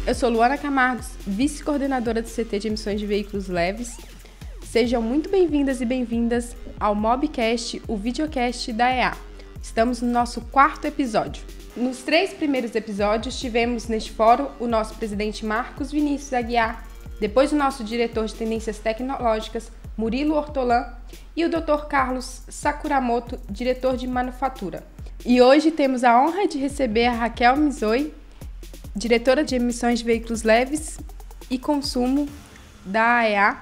Eu sou Luana Camargos, vice-coordenadora do CT de emissões de veículos leves. Sejam muito bem-vindas e bem-vindas ao Mobcast, o videocast da EA. Estamos no nosso 4º episódio. Nos 3 primeiros episódios, tivemos neste fórum o nosso presidente Marcos Vinícius Aguiar, depois o nosso diretor de tendências tecnológicas, Murilo Ortolan, e o Dr. Carlos Sakuramoto, diretor de manufatura. E hoje temos a honra de receber a Raquel Mizoi, diretora de emissões de veículos leves e consumo da AEA.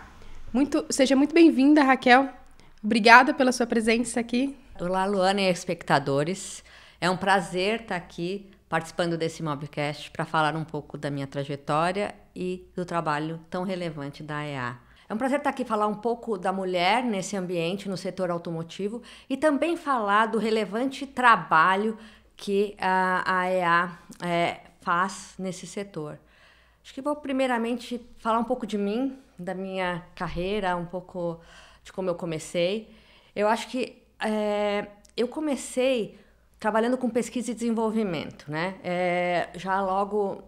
Seja muito bem-vinda, Raquel. Obrigada pela sua presença aqui. Olá, Luana e espectadores. É um prazer estar aqui participando desse Mobcast para falar um pouco da minha trajetória e do trabalho tão relevante da AEA. É um prazer estar aqui falar um pouco da mulher nesse ambiente, no setor automotivo, e também falar do relevante trabalho que a AEA faz nesse setor. Acho que vou primeiramente falar um pouco de mim, da minha carreira, um pouco de como eu comecei. Eu acho que eu comecei trabalhando com pesquisa e desenvolvimento, né? Já logo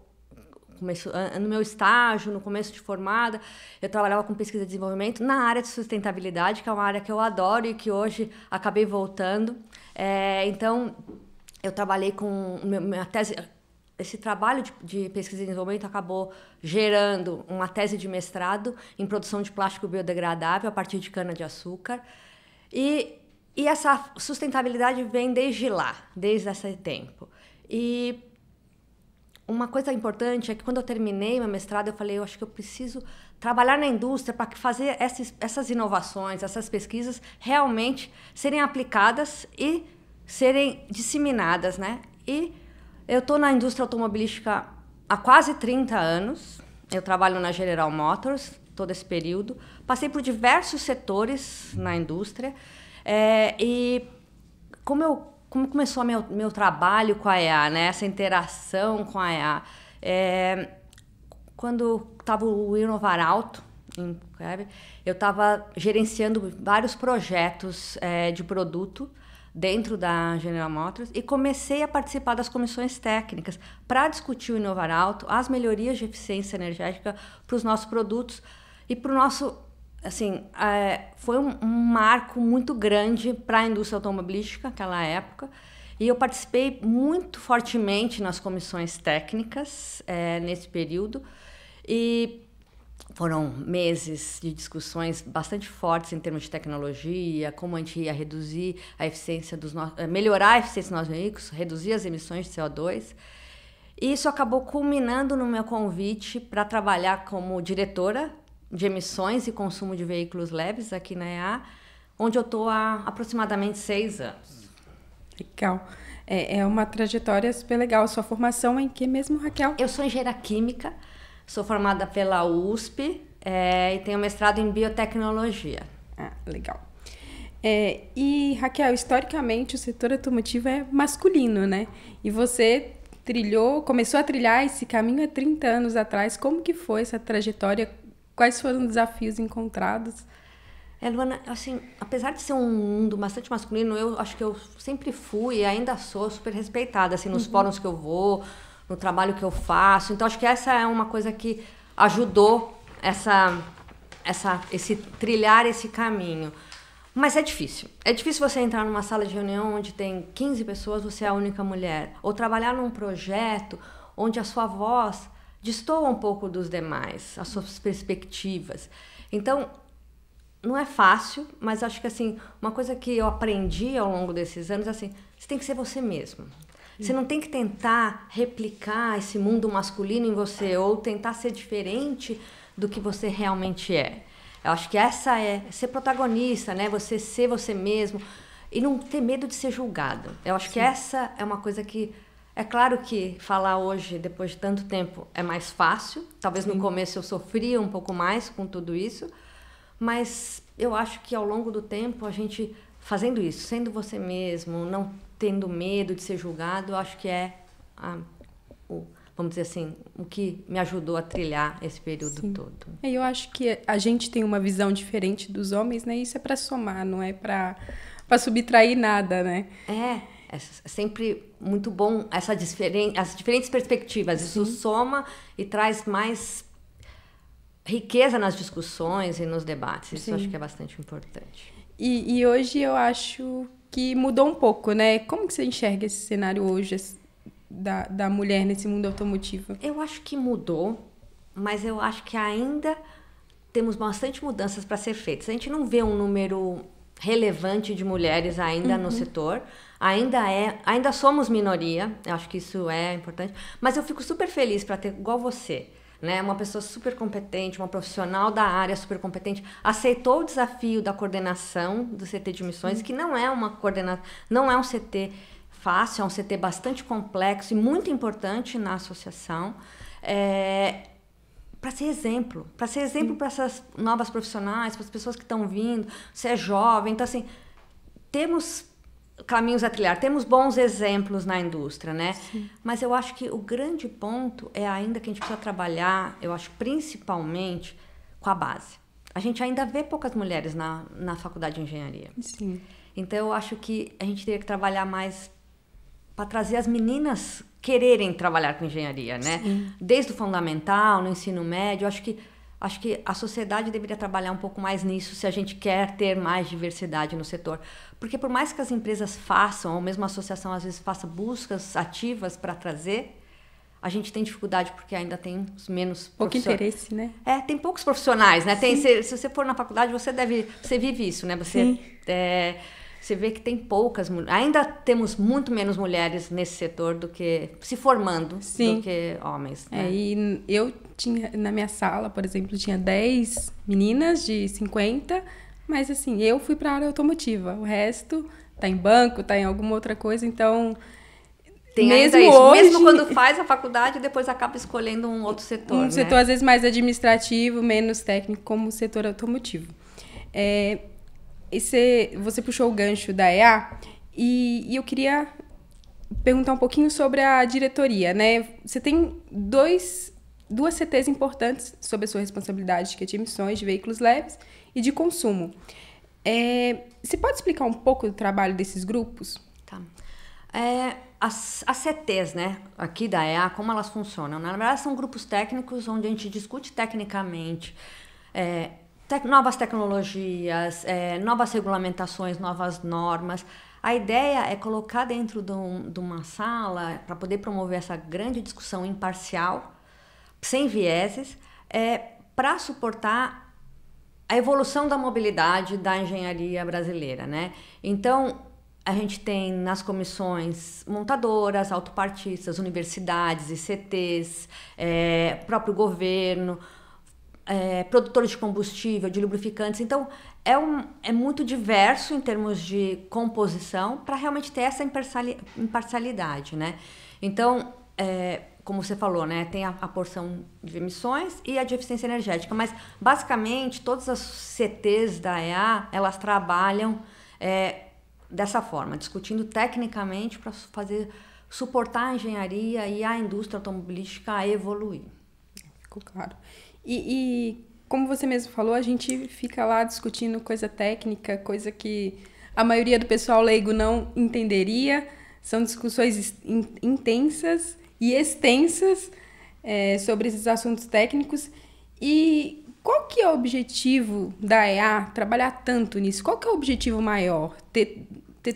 no meu estágio, no começo de formada, eu trabalhava com pesquisa e desenvolvimento na área de sustentabilidade, que é uma área que eu adoro e que hoje acabei voltando. Então, eu trabalhei com minha tese. Esse trabalho de pesquisa e desenvolvimento acabou gerando uma tese de mestrado em produção de plástico biodegradável a partir de cana-de-açúcar. E essa sustentabilidade vem desde lá, desde esse tempo. E uma coisa importante é que quando eu terminei meu mestrado, eu falei, eu acho que eu preciso trabalhar na indústria para fazer essas inovações, essas pesquisas realmente serem aplicadas e serem disseminadas, né? E eu estou na indústria automobilística há quase 30 anos. Eu trabalho na General Motors todo esse período. Passei por diversos setores na indústria. E como começou meu trabalho com a EA, né? Essa interação com a EA? Quando estava o Inovar Alto, eu estava gerenciando vários projetos de produto dentro da General Motors e comecei a participar das comissões técnicas para discutir o Inovar Alto, as melhorias de eficiência energética para os nossos produtos e para o nosso, assim, foi um marco muito grande para a indústria automobilística naquela época e eu participei muito fortemente nas comissões técnicas nesse período e foram meses de discussões bastante fortes em termos de tecnologia, como a gente ia reduzir a eficiência melhorar a eficiência dos nossos veículos, reduzir as emissões de CO2. E isso acabou culminando no meu convite para trabalhar como diretora de emissões e consumo de veículos leves aqui na EA, onde eu estou há aproximadamente 6 anos. Legal. É uma trajetória super legal. Sua formação é em que mesmo, Raquel? Eu sou engenheira química. Sou formada pela USP e tenho mestrado em biotecnologia. Ah, legal. E, Raquel, historicamente o setor automotivo é masculino, né? E você começou a trilhar esse caminho há 30 anos atrás. Como que foi essa trajetória? Quais foram os desafios encontrados? Luana, assim, apesar de ser um mundo bastante masculino, eu acho que eu sempre fui e ainda sou super respeitada, assim, nos fóruns que eu vou, no trabalho que eu faço. Então, acho que essa é uma coisa que ajudou esse trilhar esse caminho. Mas é difícil. É difícil você entrar numa sala de reunião onde tem 15 pessoas, você é a única mulher. Ou trabalhar num projeto onde a sua voz destoa um pouco dos demais, as suas perspectivas. Então, não é fácil, mas acho que, assim, uma coisa que eu aprendi ao longo desses anos é assim, você tem que ser você mesmo. Você não tem que tentar replicar esse mundo masculino em você ou tentar ser diferente do que você realmente é. Eu acho que essa é ser protagonista, né? Você ser você mesmo e não ter medo de ser julgado. Eu acho que essa é uma coisa que... É claro que falar hoje, depois de tanto tempo, é mais fácil. Talvez no começo eu sofria um pouco mais com tudo isso. Mas eu acho que ao longo do tempo, a gente fazendo isso, sendo você mesmo, não tendo medo de ser julgado, eu acho que vamos dizer assim, o que me ajudou a trilhar esse período todo. Eu acho que a gente tem uma visão diferente dos homens, né? Isso é para somar, não é para subtrair nada, né? É sempre muito bom as diferentes perspectivas. Isso soma e traz mais riqueza nas discussões e nos debates. Isso eu acho que é bastante importante. E hoje eu acho que mudou um pouco, né? Como que você enxerga esse cenário hoje da mulher nesse mundo automotivo? Eu acho que mudou, mas eu acho que ainda temos bastante mudanças para ser feitas. A gente não vê um número relevante de mulheres ainda no setor. Ainda somos minoria, eu acho que isso é importante, mas eu fico super feliz para ter, igual você, né? Uma pessoa super competente, uma profissional da área super competente, aceitou o desafio da coordenação do CT de missões, que não é não é um CT fácil, é um CT bastante complexo e muito importante na associação, para ser exemplo para essas novas profissionais, para as pessoas que estão vindo. Você é jovem, então assim, temos caminhos a trilhar, temos bons exemplos na indústria, né? Sim. Mas eu acho que o grande ponto é ainda que a gente precisa trabalhar, eu acho, principalmente com a base. A gente ainda vê poucas mulheres na faculdade de engenharia. Sim. Então eu acho que a gente teria que trabalhar mais para trazer as meninas quererem trabalhar com engenharia, né? Sim. Desde o fundamental, no ensino médio, acho que a sociedade deveria trabalhar um pouco mais nisso se a gente quer ter mais diversidade no setor. Porque por mais que as empresas façam, ou mesmo a associação às vezes faça buscas ativas para trazer, a gente tem dificuldade porque ainda tem menos pouco interesse, né? Tem poucos profissionais, né? Se você for na faculdade, você vive isso, né? Você vê que tem poucas mulheres. Ainda temos muito menos mulheres nesse setor do que se formando do que homens. Né? E eu tinha, na minha sala, por exemplo, tinha 10 meninas de 50, mas assim, eu fui para a área automotiva. O resto tá em banco, tá em alguma outra coisa, então... Tem mesmo isso. Hoje, mesmo quando faz a faculdade, depois acaba escolhendo um outro setor. Um setor, às vezes, mais administrativo, menos técnico, como o setor automotivo. Você puxou o gancho da EA e eu queria perguntar um pouquinho sobre a diretoria, né? Você tem duas CTs importantes sob a sua responsabilidade, que é de emissões de veículos leves e de consumo. Você pode explicar um pouco do trabalho desses grupos? Tá. As CTs, né, aqui da EA, como elas funcionam? Na verdade, são grupos técnicos onde a gente discute tecnicamente novas tecnologias, novas regulamentações, novas normas. A ideia é colocar dentro de uma sala, para poder promover essa grande discussão imparcial, sem vieses, para suportar a evolução da mobilidade da engenharia brasileira, né? Então, a gente tem nas comissões montadoras, autopartistas, universidades, ICTs, próprio governo, produtores de combustível, de lubrificantes. Então, é muito diverso em termos de composição para realmente ter essa imparcialidade, né? Então, como você falou, né, tem a porção de emissões e a de eficiência energética, mas basicamente todas as CTs da EA, elas trabalham dessa forma, discutindo tecnicamente para suportar a engenharia e a indústria automobilística a evoluir. Ficou claro. E como você mesmo falou, a gente fica lá discutindo coisa técnica, coisa que a maioria do pessoal leigo não entenderia. São discussões intensas e extensas sobre esses assuntos técnicos. E qual que é o objetivo da EA trabalhar tanto nisso? Qual que é o objetivo maior? Ter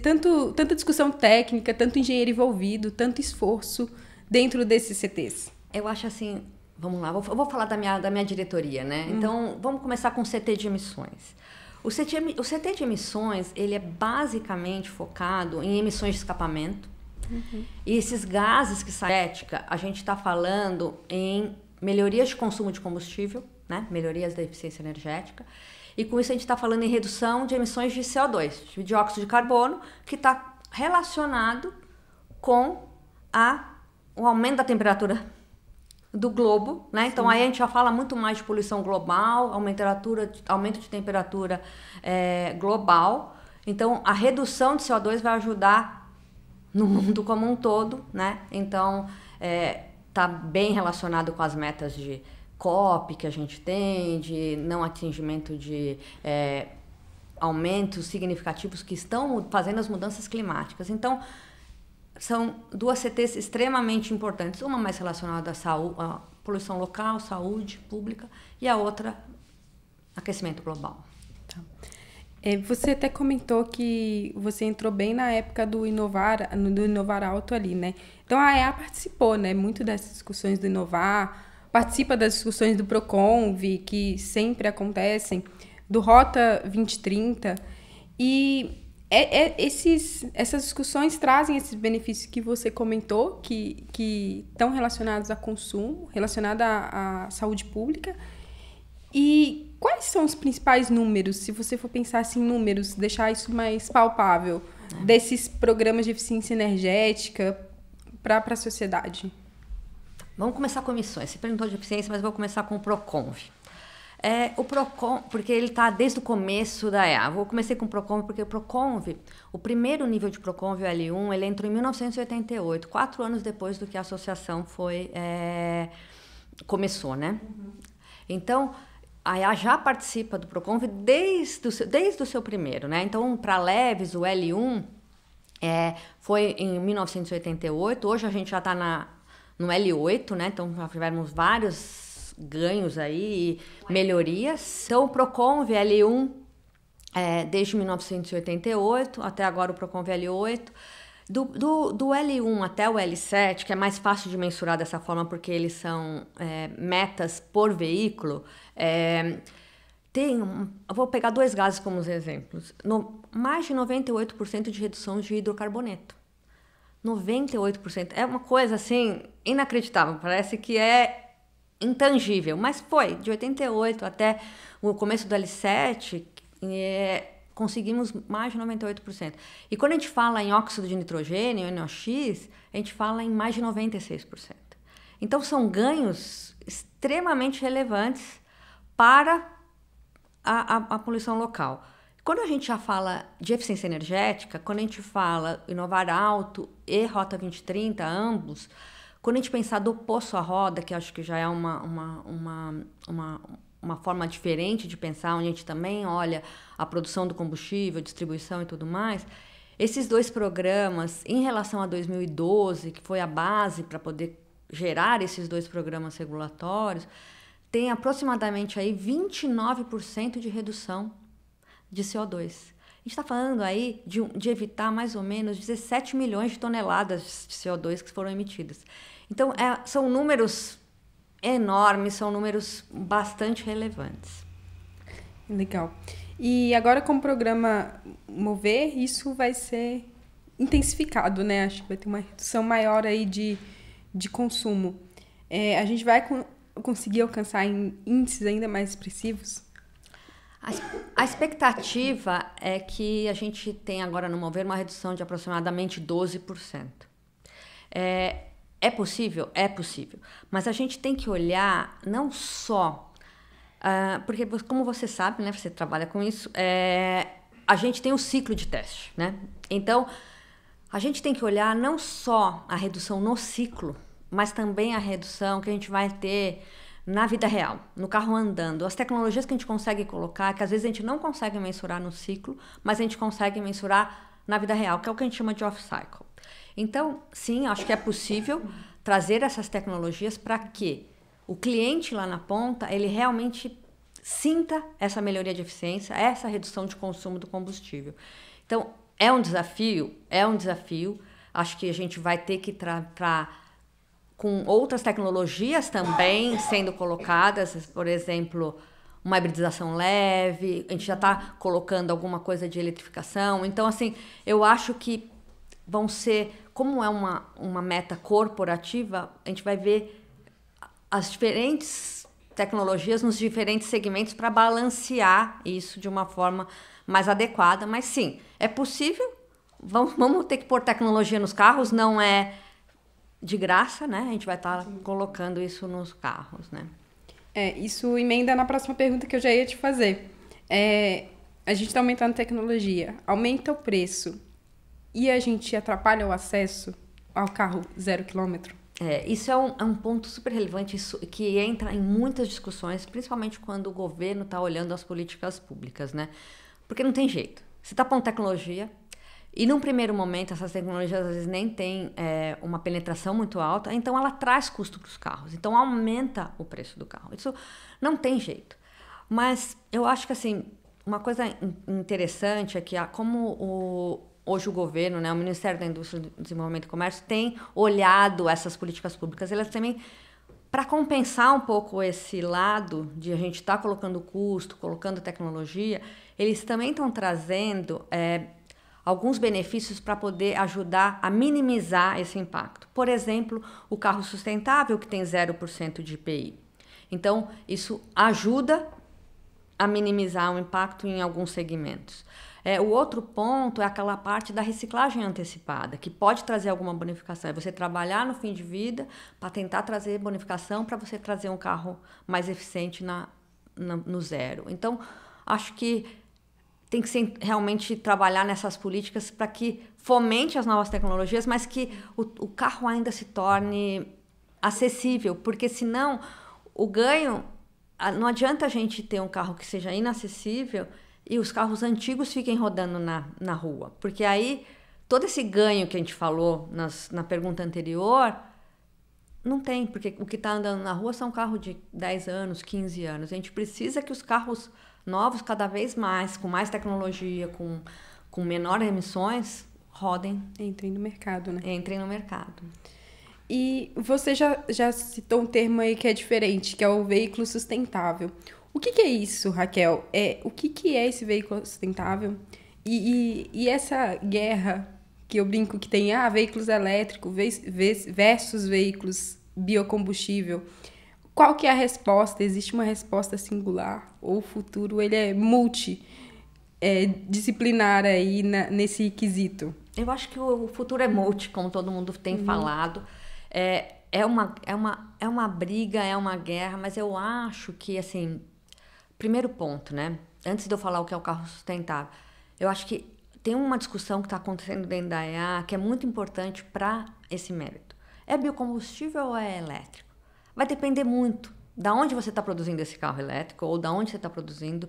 tanta discussão técnica, tanto engenheiro envolvido, tanto esforço dentro desses CTs? Eu acho assim... Vamos lá, eu vou falar da minha diretoria, né? Então, vamos começar com o CT de emissões. O CT de emissões, ele é basicamente focado em emissões de escapamento. E esses gases que saem, a gente está falando em melhorias de consumo de combustível, né? Melhorias da eficiência energética. E com isso a gente está falando em redução de emissões de CO2, de dióxido de carbono, que está relacionado com o aumento da temperatura do globo, né? Então aí a gente já fala muito mais de poluição global, aumento de temperatura global. Então a redução de CO2 vai ajudar no mundo como um todo, né? Então tá bem relacionado com as metas de COP que a gente tem, de não atingimento de aumentos significativos que estão fazendo as mudanças climáticas. Então são duas CTs extremamente importantes, uma mais relacionada à saúde, à poluição local, saúde pública, e a outra, aquecimento global. Tá. Você até comentou que você entrou bem na época do Inovar Alto ali, né? Então a EA participou, né, muito dessas discussões do Inovar, participa das discussões do Proconv, que sempre acontecem, do Rota 2030, e essas discussões trazem esses benefícios que você comentou, que estão relacionados a consumo, relacionados à saúde pública. E quais são os principais números, se você for pensar assim, em números, deixar isso mais palpável, desses programas de eficiência energética para a sociedade? Vamos começar com emissões. Você perguntou de eficiência, mas vou começar com o Proconv. O Proconv, porque ele está desde o começo da EA. Comecei com o Proconv porque o Proconv, o primeiro nível de Proconv, o L1, ele entrou em 1988, 4 anos depois do que a associação começou, né? Uhum. Então, a EA já participa do Proconv desde o seu primeiro, né? Então, para leves, o L1 foi em 1988, hoje a gente já está no L8, né? Então, já tivemos vários ganhos aí, melhorias. Então, o Proconv L1, desde 1988, até agora o Proconv L8. Do L1 até o L7, que é mais fácil de mensurar dessa forma, porque eles são metas por veículo, eu vou pegar 2 gases como exemplos. Mais de 98% de redução de hidrocarboneto. 98%. É uma coisa, assim, inacreditável. Parece que é intangível, mas foi. De 88 até o começo do L7, conseguimos mais de 98%. E quando a gente fala em óxido de nitrogênio, NOx, a gente fala em mais de 96%. Então, são ganhos extremamente relevantes para a poluição local. Quando a gente já fala de eficiência energética, quando a gente fala Inovar Alto e Rota 2030, ambos, quando a gente pensar do poço à roda, que acho que já é uma forma diferente de pensar, onde a gente também olha a produção do combustível, distribuição e tudo mais, esses 2 programas, em relação a 2012, que foi a base para poder gerar esses 2 programas regulatórios, tem aproximadamente aí 29% de redução de CO2. A gente está falando aí de evitar mais ou menos 17 milhões de toneladas de CO2 que foram emitidas. Então, são números enormes, são números bastante relevantes. Legal. E agora, com o programa Mover, isso vai ser intensificado, né? Acho que vai ter uma redução maior aí de consumo. A gente vai conseguir alcançar índices ainda mais expressivos? A expectativa é que a gente tem agora no Mover uma redução de aproximadamente 12%. É possível? É possível. Mas a gente tem que olhar não só... porque, como você sabe, né, você trabalha com isso, a gente tem um ciclo de teste, né? Então, a gente tem que olhar não só a redução no ciclo, mas também a redução que a gente vai ter na vida real, no carro andando. As tecnologias que a gente consegue colocar, que às vezes a gente não consegue mensurar no ciclo, mas a gente consegue mensurar na vida real, que é o que a gente chama de off-cycle. Então, sim, acho que é possível trazer essas tecnologias para que o cliente lá na ponta, ele realmente sinta essa melhoria de eficiência, essa redução de consumo do combustível. Então, é um desafio. Acho que a gente vai ter que tratar com outras tecnologias também sendo colocadas, por exemplo, uma hibridização leve, a gente já está colocando alguma coisa de eletrificação. Então, assim, eu acho que vão ser, como é uma meta corporativa, a gente vai ver as diferentes tecnologias nos diferentes segmentos para balancear isso de uma forma mais adequada. Mas sim, é possível. Vamos ter que pôr tecnologia nos carros, não é de graça, né? A gente vai estar colocando isso nos carros, né? Isso emenda na próxima pergunta que eu já ia te fazer. A gente está aumentando tecnologia, aumenta o preço e a gente atrapalha o acesso ao carro 0 km? Isso é um ponto super relevante, isso, que entra em muitas discussões, principalmente quando o governo está olhando as políticas públicas, né? Porque não tem jeito. Você está pondo tecnologia E num primeiro momento, essas tecnologias às vezes nem têm uma penetração muito alta, então ela traz custo para os carros, então aumenta o preço do carro. Isso não tem jeito. Mas eu acho que assim, uma coisa interessante é que como hoje o governo, né, o Ministério da Indústria, Desenvolvimento e Comércio tem olhado essas políticas públicas, elas também, para compensar um pouco esse lado de a gente estar colocando custo, colocando tecnologia, eles também estão trazendo alguns benefícios para poder ajudar a minimizar esse impacto. Por exemplo, o carro sustentável, que tem 0% de IPI. Então, isso ajuda a minimizar o impacto em alguns segmentos. O outro ponto é aquela parte da reciclagem antecipada, que pode trazer alguma bonificação. É você trabalhar no fim de vida para tentar trazer bonificação para você trazer um carro mais eficiente no zero. Então, acho que tem que realmente trabalhar nessas políticas para que fomente as novas tecnologias, mas que o carro ainda se torne acessível, porque senão o ganho... Não adianta a gente ter um carro que seja inacessível e os carros antigos fiquem rodando na rua. Porque aí, todo esse ganho que a gente falou na pergunta anterior, não tem. Porque o que está andando na rua são carros de 10 anos, 15 anos. A gente precisa que os carros novos, cada vez mais, com mais tecnologia, com menores emissões, rodem. Entrem no mercado, né? Entrem no mercado. E você já citou um termo aí que é diferente, que é o veículo sustentável. O que é isso, Raquel? O que é esse veículo sustentável? E essa guerra que eu brinco que tem veículos elétricos versus veículos biocombustível, qual que é a resposta? Existe uma resposta singular? Ou o futuro ele é multidisciplinar aí nesse quesito? Eu acho que o futuro é multi, como todo mundo tem falado. É uma briga, é uma guerra, mas eu acho que, assim, primeiro ponto, né? Antes de eu falar o que é o carro sustentável, eu acho que tem uma discussão que está acontecendo dentro da EA que é muito importante para esse mérito. É biocombustível ou é elétrico? Vai depender muito da onde você está produzindo esse carro elétrico ou da onde você está produzindo,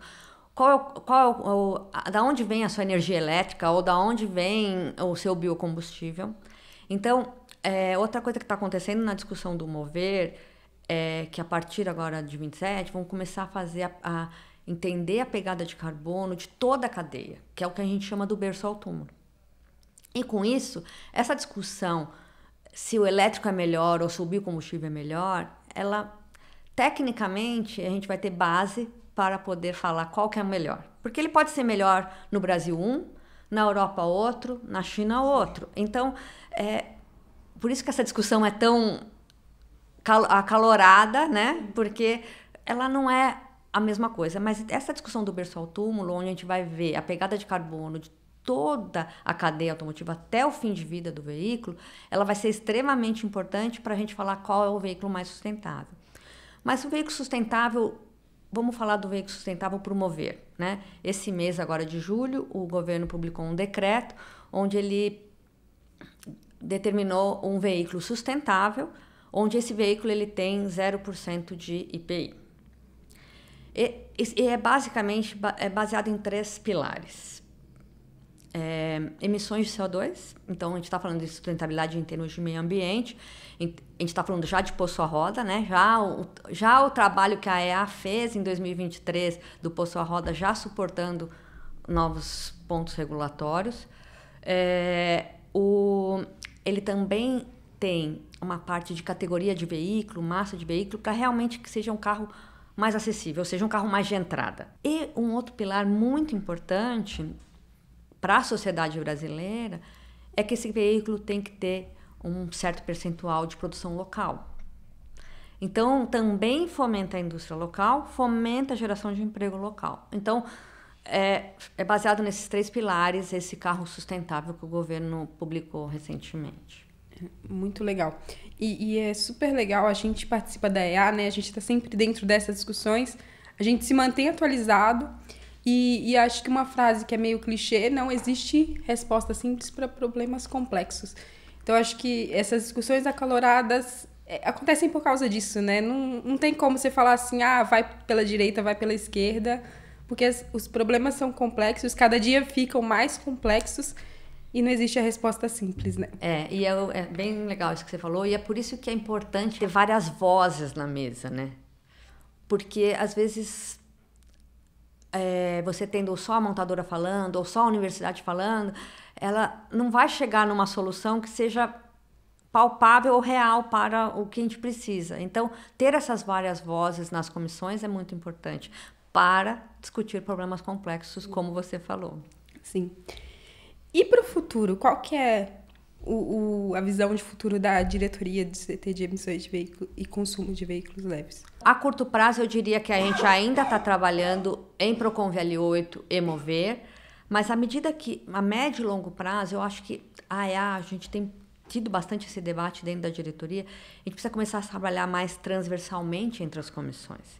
da onde vem a sua energia elétrica ou da onde vem o seu biocombustível. Então, outra coisa que está acontecendo na discussão do Mover é que a partir agora de 27 vão começar a fazer a entender a pegada de carbono de toda a cadeia, que é o que a gente chama do berço ao túmulo. E com isso, essa discussão se o elétrico é melhor ou se o biocombustível é melhor, tecnicamente a gente vai ter base para poder falar qual que é o melhor. Porque ele pode ser melhor no Brasil na Europa outro, na China outro. Então, por isso que essa discussão é tão acalorada, né? Porque ela não é a mesma coisa. Mas essa discussão do berço ao túmulo, onde a gente vai ver a pegada de carbono de toda a cadeia automotiva até o fim de vida do veículo, ela vai ser extremamente importante para a gente falar qual é o veículo mais sustentável. Mas o veículo sustentável, vamos falar do veículo sustentável para o Mover, né? Esse mês agora de julho, o governo publicou um decreto onde ele determinou um veículo sustentável, onde esse veículo ele tem 0% de IPI. E basicamente baseado em 3 pilares. Emissões de CO2, então a gente está falando de sustentabilidade em termos de meio ambiente, a gente está falando já de poço à roda, né? Já o trabalho que a EA fez em 2023 do poço à roda, já suportando novos pontos regulatórios. Ele também tem uma parte de categoria de veículo, massa de veículo, para realmente que seja um carro mais acessível, ou seja, um carro mais de entrada. E um outro pilar muito importante para a sociedade brasileira é que esse veículo tem que ter um certo percentual de produção local. Então, também fomenta a indústria local, fomenta a geração de emprego local. Então, é baseado nesses 3 pilares esse carro sustentável que o governo publicou recentemente. Muito legal. E é super legal, a gente participa da EA, né? A gente está sempre dentro dessas discussões, a gente se mantém atualizado. E acho que uma frase que é meio clichê, não existe resposta simples para problemas complexos. Então, acho que essas discussões acaloradas acontecem por causa disso, né? Não tem como você falar assim, vai pela direita, vai pela esquerda, porque os problemas são complexos, cada dia ficam mais complexos e não existe a resposta simples, né? É bem legal isso que você falou, e é por isso que é importante ter várias vozes na mesa, né? Porque, às vezes, você tendo só a montadora falando, ou só a universidade falando, ela não vai chegar numa solução que seja palpável ou real para o que a gente precisa. Então, ter essas várias vozes nas comissões é muito importante para discutir problemas complexos, como você falou. Sim. E para o futuro, qual que é a visão de futuro da diretoria do CT de emissões de veículos e consumo de veículos leves? A curto prazo, eu diria que a gente ainda está trabalhando em Procon VL8 e Mover, mas à medida que, a médio e longo prazo, eu acho que a gente tem tido bastante esse debate dentro da diretoria, a gente precisa começar a trabalhar mais transversalmente entre as comissões,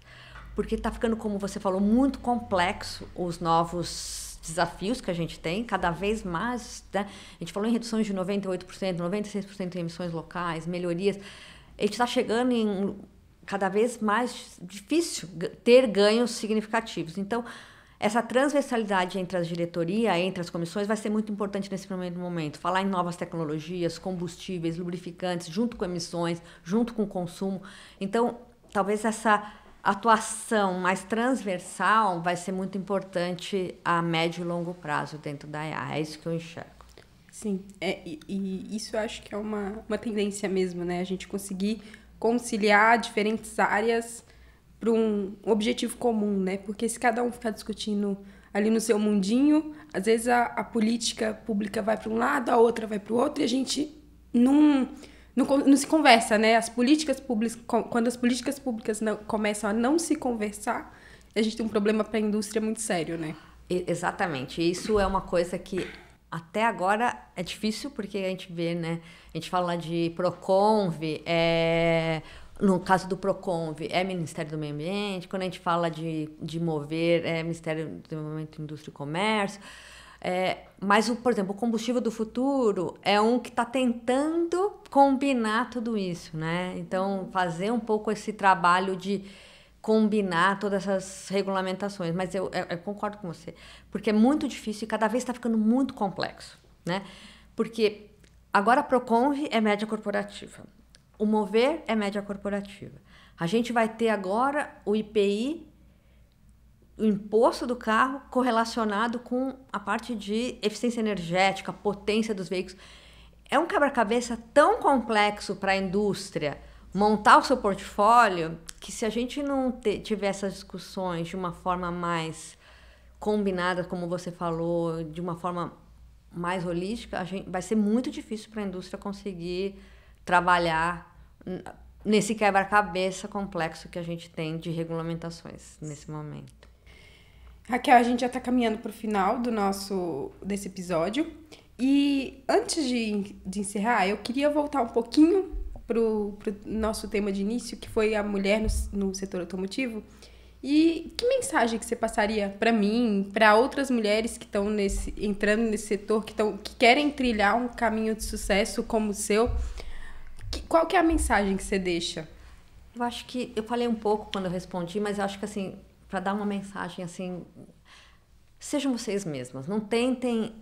porque está ficando, como você falou, muito complexo os novos desafios que a gente tem, cada vez mais, né? A gente falou em reduções de 98%, 96% em emissões locais, melhorias. A gente está chegando em cada vez mais difícil ter ganhos significativos. Então, essa transversalidade entre as diretorias, entre as comissões, vai ser muito importante nesse primeiro momento. Falar em novas tecnologias, combustíveis, lubrificantes, junto com emissões, junto com o consumo. Então, talvez essa atuação mais transversal vai ser muito importante a médio e longo prazo dentro da EA. É isso que eu enxergo. Sim, e isso eu acho que é uma tendência mesmo, né? A gente conseguir conciliar diferentes áreas para um objetivo comum, né? Porque se cada um ficar discutindo ali no seu mundinho, às vezes a política pública vai para um lado, a outra vai para o outro, e a gente não se conversa, né? As políticas públicas, quando as políticas públicas começam a não se conversar, a gente tem um problema para a indústria muito sério, né? Exatamente. Isso é uma coisa que até agora é difícil, porque a gente vê, né? A gente fala de Proconv, no caso do Proconv, é Ministério do Meio Ambiente. Quando a gente fala de Mover, é Ministério do Desenvolvimento, Indústria e Comércio. Mas, por exemplo, o combustível do futuro é um que está tentando combinar tudo isso, né? Então, fazer um pouco esse trabalho de combinar todas essas regulamentações. Mas eu concordo com você, porque é muito difícil e cada vez está ficando muito complexo, né? Porque agora a Proconv é média corporativa, o Mover é média corporativa. A gente vai ter agora o IPI, o imposto do carro, correlacionado com a parte de eficiência energética, potência dos veículos. É um quebra-cabeça tão complexo para a indústria montar o seu portfólio, que se a gente não tiver essas discussões de uma forma mais combinada, como você falou, de uma forma mais holística, vai ser muito difícil para a indústria conseguir trabalhar nesse quebra-cabeça complexo que a gente tem de regulamentações nesse momento. Raquel, a gente já está caminhando para o final desse episódio. E antes de encerrar, eu queria voltar um pouquinho para o nosso tema de início, que foi a mulher no setor automotivo. E que mensagem que você passaria para mim, para outras mulheres que estão entrando nesse setor, que querem trilhar um caminho de sucesso como o seu? Qual que é a mensagem que você deixa? Eu acho que eu falei um pouco quando eu respondi, mas eu acho que assim, para dar uma mensagem assim, sejam vocês mesmas, não tentem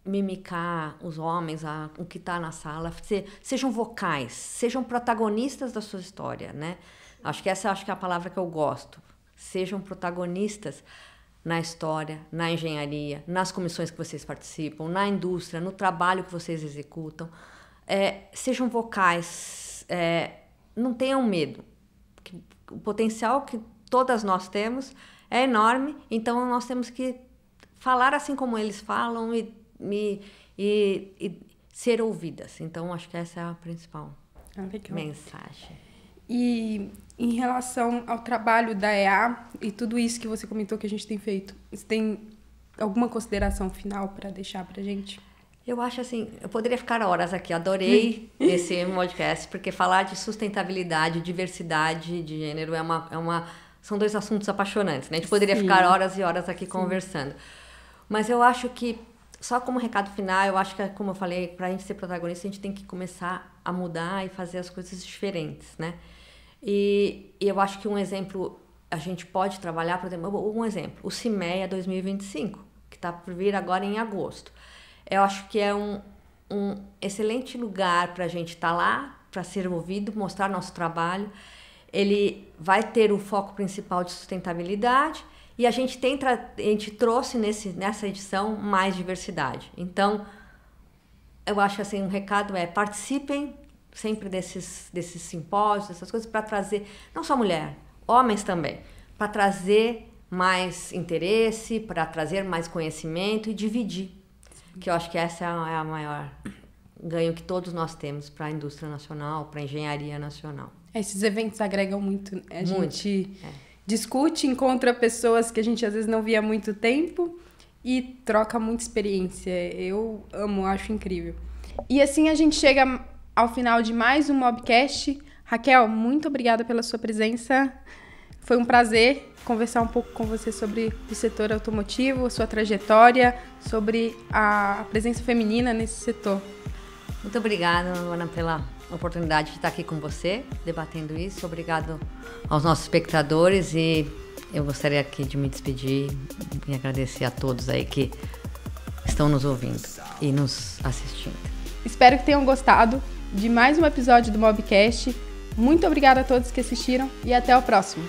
mimicar os homens, o que está na sala, sejam vocais, sejam protagonistas da sua história, né? Acho que essa é a palavra que eu gosto. Sejam protagonistas na história, na engenharia, nas comissões que vocês participam, na indústria, no trabalho que vocês executam. Sejam vocais, não tenham medo. O potencial que todas nós temos é enorme, então nós temos que falar assim como eles falam e ser ouvidas. Então, acho que essa é a principal mensagem. E em relação ao trabalho da EA e tudo isso que você comentou que a gente tem feito, você tem alguma consideração final para deixar para a gente? Eu acho assim, eu poderia ficar horas aqui, adorei esse podcast, porque falar de sustentabilidade, diversidade de gênero são dois assuntos apaixonantes, né? A gente poderia ficar horas e horas aqui conversando. Mas eu acho que, só como recado final, eu acho que, como eu falei, para a gente ser protagonista, a gente tem que começar a mudar e fazer as coisas diferentes, né? E eu acho que um exemplo, a gente pode trabalhar, por exemplo, um exemplo, o CIMEA 2025, que está por vir agora em agosto. Eu acho que é um excelente lugar para a gente estar lá, para ser ouvido, mostrar nosso trabalho. Ele vai ter o foco principal de sustentabilidade e a gente trouxe nessa edição mais diversidade. Então, eu acho assim, um recado é: participem sempre desses simpósios, dessas coisas, para trazer, não só mulher, homens também, para trazer mais interesse, para trazer mais conhecimento e dividir. Que eu acho que essa é a maior ganho que todos nós temos para a indústria nacional, para a engenharia nacional. Esses eventos agregam muito. A gente discute, encontra pessoas que a gente às vezes não via há muito tempo e troca muita experiência. Eu amo, acho incrível. E assim a gente chega ao final de mais um Mobcast. Raquel, muito obrigada pela sua presença. Foi um prazer conversar um pouco com você sobre o setor automotivo, sua trajetória, sobre a presença feminina nesse setor. Muito obrigada, Ana, pela oportunidade de estar aqui com você, debatendo isso. Obrigado aos nossos espectadores e eu gostaria aqui de me despedir e agradecer a todos aí que estão nos ouvindo e nos assistindo. Espero que tenham gostado de mais um episódio do Mobcast. Muito obrigada a todos que assistiram e até o próximo.